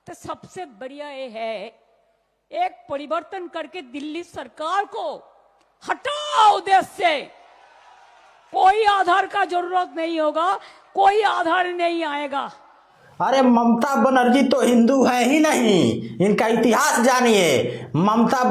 तो सबसे बढ़िया ये है, एक परिवर्तन करके दिल्ली सरकार को हटाओ देश से। कोई आधार का जरूरत नहीं होगा, कोई आधार नहीं आएगा। अरे ममता बनर्जी तो हिंदू है ही नहीं, इनका इतिहास जानिए। ममता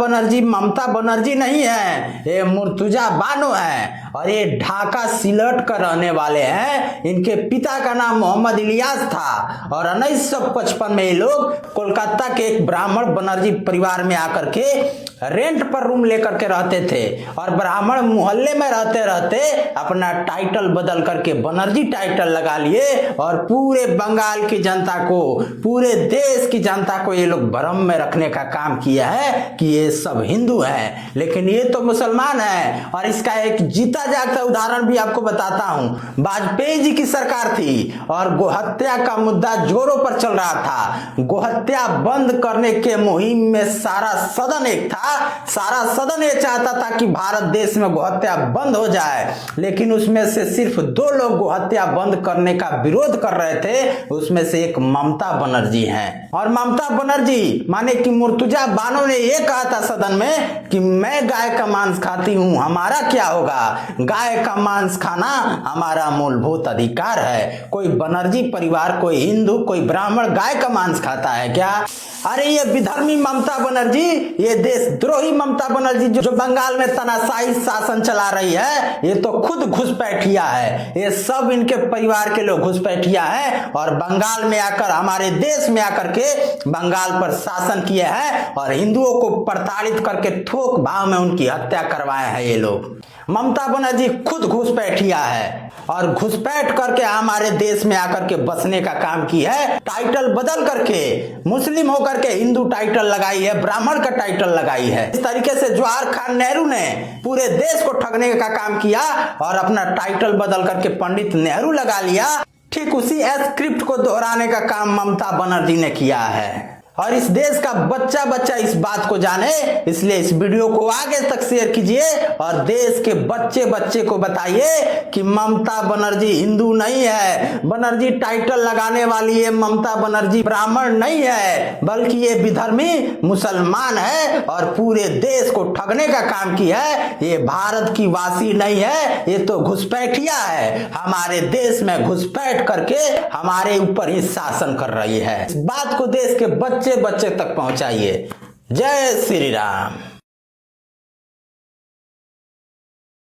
बनर्जी नहीं है, ये मुर्तुजा बानो है और ये ढाका सिलट कर रहने वाले हैं। इनके पिता का नाम मोहम्मद इलियास था और 1955 में ये लोग कोलकाता के एक ब्राह्मण बनर्जी परिवार में आकर के रेंट पर रूम लेकर के रहते थे और ब्राह्मण मोहल्ले में रहते रहते अपना टाइटल बदल करके बनर्जी टाइटल लगा लिए और पूरे बंगाल की जनता को, पूरे देश की जनता को ये लोग भ्रम में रखने का काम किया है कि ये सब हिंदू हैं, लेकिन ये तो मुसलमान है। और इसका एक जीता जागता उदाहरण भी आपको बताता हूं। वाजपेयी जी की सरकार थी और गोहत्या का मुद्दा जोरों पर चल रहा था। गोहत्या बंद करने के मुहिम में सारा सदन एक था। सारा सदन ये चाहता था कि भारत देश में गोहत्या बंद हो जाए, लेकिन उसमें से सिर्फ 2 लोग गोहत्या बंद करने का विरोध कर रहे थे। उसमें से एक ममता बनर्जी हैं और ममता बनर्जी माने कि मुर्तुजा बानो ने यह कहा था सदन में कि मैं गाय का मांस खाती हूं, हमारा क्या होगा? गाय का मांस खाना हमारा मूलभूत अधिकार है। कोई बनर्जी परिवार, कोई हिंदू, कोई ब्राह्मण गाय का मांस खाता है क्या? अरे ये विधर्मी ममता बनर्जी, ये देशद्रोही ममता बनर्जी जो बंगाल में तानाशाही शासन चला रही है, ये तो खुद घुसपैठिया है। ये सब इनके परिवार के लोग घुसपैठिया हैं और बंगाल में आकर, हमारे देश में आकर के बंगाल पर शासन किए हैं और हिंदुओं को प्रताड़ित करके थोक भाव में उनकी हत्या करवाए हैं ये लोग। ममता बनर्जी खुद घुसपैठिया है और घुसपैठ करके हमारे देश में आकर के बसने का काम की है। टाइटल बदल करके मुस्लिम होकर के हिंदू टाइटल लगाई है, ब्राह्मण का टाइटल लगाई है। इस तरीके से जवाहर खान नेहरू ने पूरे देश को ठगने का काम किया और अपना टाइटल बदल करके पंडित नेहरू लगा लिया। ठीक उसी स्क्रिप्ट को दोहराने का काम ममता बनर्जी ने किया है और इस देश का बच्चा बच्चा इस बात को जाने, इसलिए इस वीडियो को आगे तक शेयर कीजिए और देश के बच्चे बच्चे को बताइए कि ममता बनर्जी हिंदू नहीं है। बनर्जी टाइटल लगाने वाली ये ममता बनर्जी ब्राह्मण नहीं है, बल्कि ये विधर्मी मुसलमान है और पूरे देश को ठगने का काम किया है। ये भारत की वासी नहीं है, ये तो घुसपैठिया है। हमारे देश में घुसपैठ करके हमारे ऊपर ही शासन कर रही है। इस बात को देश के बच्चे तक पहुंचाइए। जय श्री राम।